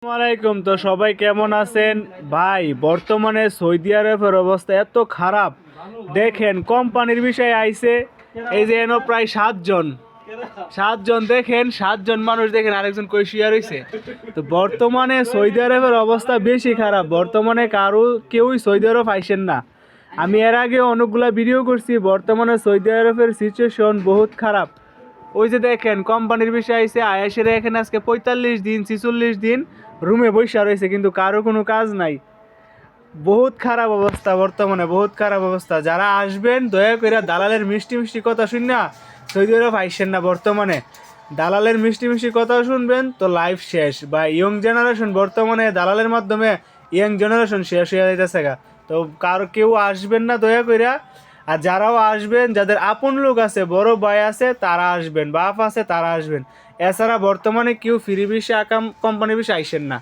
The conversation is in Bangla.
আসসালামাইকুম। তো সবাই কেমন আছেন ভাই? বর্তমানে সৌদি আরবের অবস্থা এত খারাপ, দেখেন কোম্পানির বিষয়ে আইছে। এই যে এনো প্রায় সাতজন দেখেন, সাতজন মানুষ দেখেন, আরেকজন কই শুয়ে রইছে। তো বর্তমানে সৌদি আরবের অবস্থা বেশি খারাপ। বর্তমানে কেউই সৌদি আরব আইসেন না। আমি এর আগে অনেকগুলা ভিডিও করছি। বর্তমানে সৌদি আরবের সিচুয়েশন বহুত খারাপ। ওই যে দেখেন কোম্পানির বিষয় আইসে, আয়াসেরা এখানে আজকে 45 দিন 46 দিন রুমে বসে রয়েছে, কিন্তু কারো কোনো কাজ নাই। বহুত খারাপ অবস্থা, বর্তমানে বহুত খারাপ অবস্থা। যারা আসবেন দয়া করে দালালের মিষ্টি মিষ্টি কথা শুন না সৌদি আরব আইসেন না। বর্তমানে দালালের মিষ্টি মিষ্টি কথা শুনবেন তো লাইফ শেষ। বা ইয়ং জেনারেশন, বর্তমানে দালালের মাধ্যমে ইয়ং জেনারেশন শেষ হয়ে যাইতেছে গা। তো কেউ আসবেন না দয়া কইরা। আর যারাও আসবেন, যাদের আপন লোক আছে, বড় ভাই আছে, তারা আসবেন, বাপ আছে তারা আসবেন। এছাড়া বর্তমানে কেউ ফ্রি ভিসা কোম্পানি ভিসা আইসেন না।